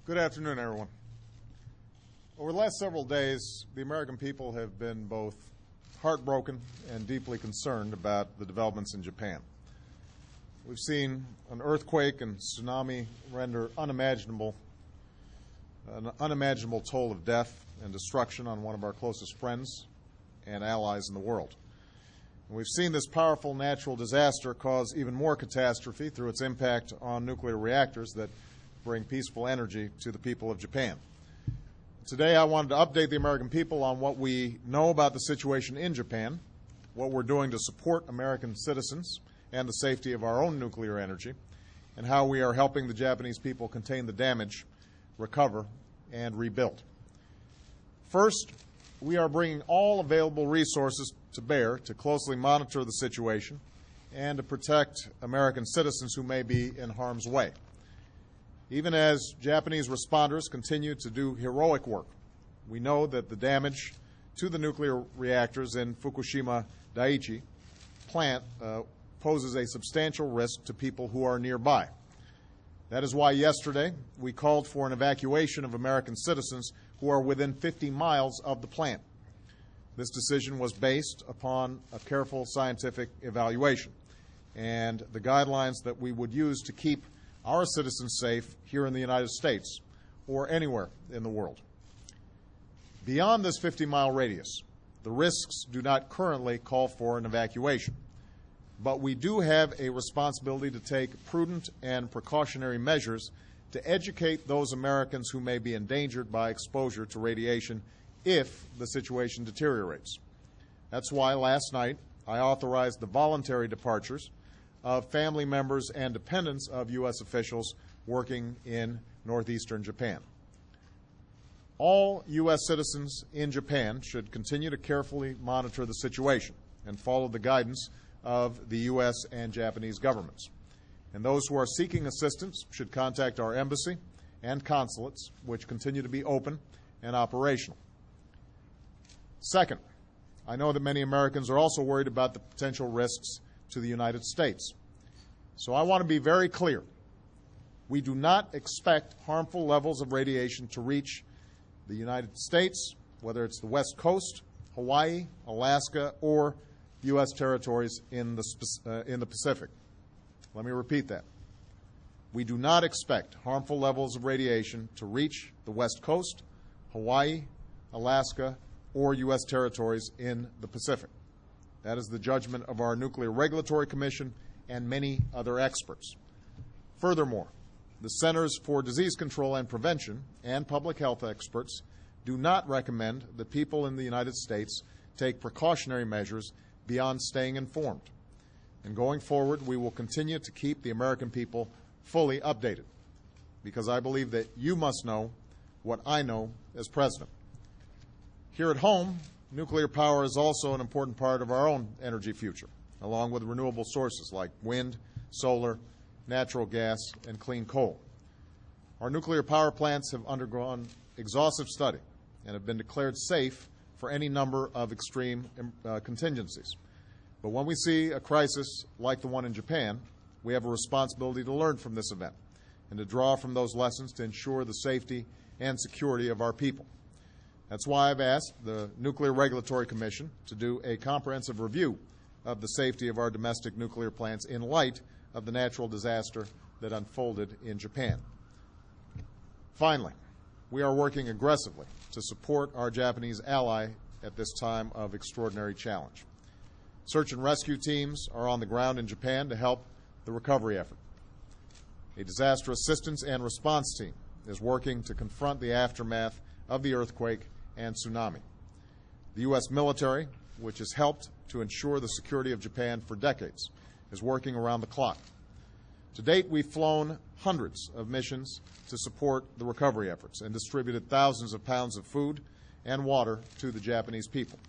Good afternoon, everyone. Over the last several days, the American people have been both heartbroken and deeply concerned about the developments in Japan. We've seen an earthquake and tsunami render an unimaginable toll of death and destruction on one of our closest friends and allies in the world. And we've seen this powerful natural disaster cause even more catastrophe through its impact on nuclear reactors that bring peaceful energy to the people of Japan. Today I wanted to update the American people on what we know about the situation in Japan, what we're doing to support American citizens and the safety of our own nuclear energy, and how we are helping the Japanese people contain the damage, recover, and rebuild. First, we are bringing all available resources to bear to closely monitor the situation and to protect American citizens who may be in harm's way. Even as Japanese responders continue to do heroic work, we know that the damage to the nuclear reactors in Fukushima Daiichi plant poses a substantial risk to people who are nearby. That is why yesterday we called for an evacuation of American citizens who are within 50 miles of the plant. This decision was based upon a careful scientific evaluation and the guidelines that we would use to keep our citizens safe here in the United States or anywhere in the world. Beyond this 50-mile radius, the risks do not currently call for an evacuation, but we do have a responsibility to take prudent and precautionary measures to educate those Americans who may be endangered by exposure to radiation if the situation deteriorates. That's why last night I authorized the voluntary departures of family members and dependents of U.S. officials working in northeastern Japan. All U.S. citizens in Japan should continue to carefully monitor the situation and follow the guidance of the U.S. and Japanese governments. And those who are seeking assistance should contact our embassy and consulates, which continue to be open and operational. Second, I know that many Americans are also worried about the potential risks to the United States. So I want to be very clear. We do not expect harmful levels of radiation to reach the United States, whether it's the West Coast, Hawaii, Alaska, or U.S. territories in the Pacific. Let me repeat that. We do not expect harmful levels of radiation to reach the West Coast, Hawaii, Alaska, or U.S. territories in the Pacific. That is the judgment of our Nuclear Regulatory Commission and many other experts. Furthermore, the Centers for Disease Control and Prevention and public health experts do not recommend that people in the United States take precautionary measures beyond staying informed. And going forward, we will continue to keep the American people fully updated, because I believe that you must know what I know as President. Here at home, nuclear power is also an important part of our own energy future, along with renewable sources like wind, solar, natural gas, and clean coal. Our nuclear power plants have undergone exhaustive study and have been declared safe for any number of extreme contingencies. But when we see a crisis like the one in Japan, we have a responsibility to learn from this event and to draw from those lessons to ensure the safety and security of our people. That's why I've asked the Nuclear Regulatory Commission to do a comprehensive review of the safety of our domestic nuclear plants in light of the natural disaster that unfolded in Japan. Finally, we are working aggressively to support our Japanese ally at this time of extraordinary challenge. Search and rescue teams are on the ground in Japan to help the recovery effort. A disaster assistance and response team is working to confront the aftermath of the earthquake and tsunami. The U.S. military, which has helped to ensure the security of Japan for decades, is working around the clock. To date, we've flown hundreds of missions to support the recovery efforts and distributed thousands of pounds of food and water to the Japanese people.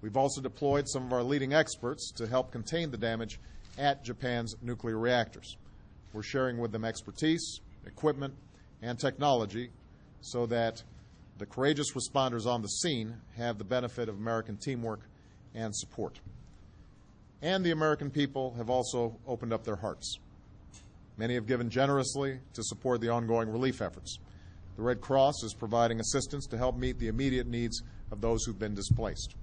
We've also deployed some of our leading experts to help contain the damage at Japan's nuclear reactors. We're sharing with them expertise, equipment, and technology so that the courageous responders on the scene have the benefit of American teamwork and support. And the American people have also opened up their hearts. Many have given generously to support the ongoing relief efforts. The Red Cross is providing assistance to help meet the immediate needs of those who've been displaced.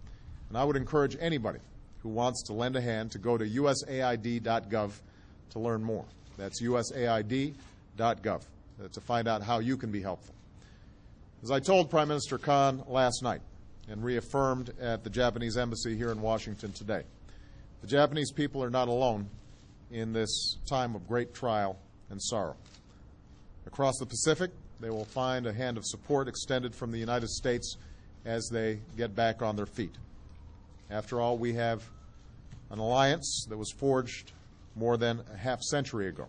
And I would encourage anybody who wants to lend a hand to go to usaid.gov to learn more. That's usaid.gov to find out how you can be helpful. As I told Prime Minister Khan last night and reaffirmed at the Japanese embassy here in Washington today, the Japanese people are not alone in this time of great trial and sorrow. Across the Pacific, they will find a hand of support extended from the United States as they get back on their feet. After all, we have an alliance that was forged more than a half-century ago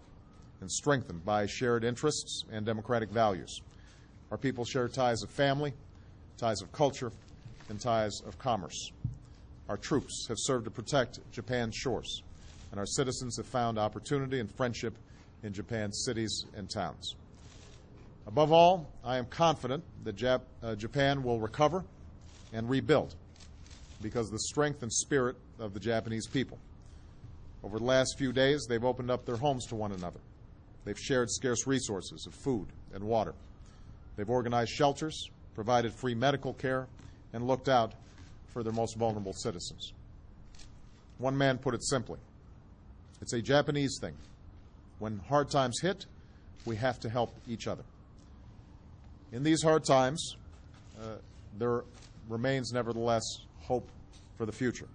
and strengthened by shared interests and democratic values. Our people share ties of family, ties of culture, and ties of commerce. Our troops have served to protect Japan's shores, and our citizens have found opportunity and friendship in Japan's cities and towns. Above all, I am confident that Japan will recover and rebuild because of the strength and spirit of the Japanese people. Over the last few days, they've opened up their homes to one another. They've shared scarce resources of food and water. They've organized shelters, provided free medical care, and looked out for their most vulnerable citizens. One man put it simply, it's a Japanese thing. When hard times hit, we have to help each other. In these hard times, there remains nevertheless hope for the future.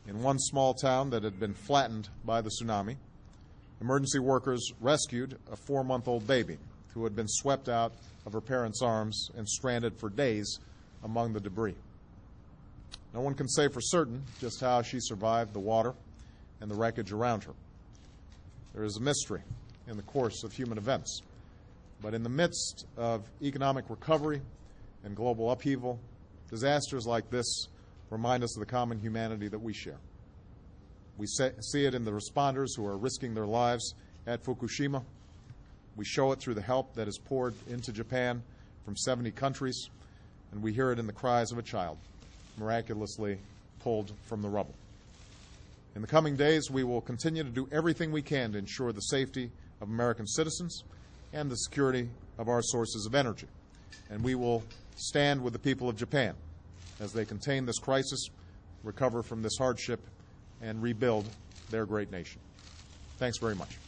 In one small town that had been flattened by the tsunami, emergency workers rescued a 4-month-old baby who had been swept out of her parents' arms and stranded for days among the debris. No one can say for certain just how she survived the water and the wreckage around her. There is a mystery in the course of human events. But in the midst of economic recovery and global upheaval, disasters like this remind us of the common humanity that we share. We see it in the responders who are risking their lives at Fukushima. We show it through the help that is poured into Japan from 70 countries, and we hear it in the cries of a child miraculously pulled from the rubble. In the coming days, we will continue to do everything we can to ensure the safety of American citizens and the security of our sources of energy. And we will stand with the people of Japan as they contain this crisis, recover from this hardship, and rebuild their great nation. Thanks very much.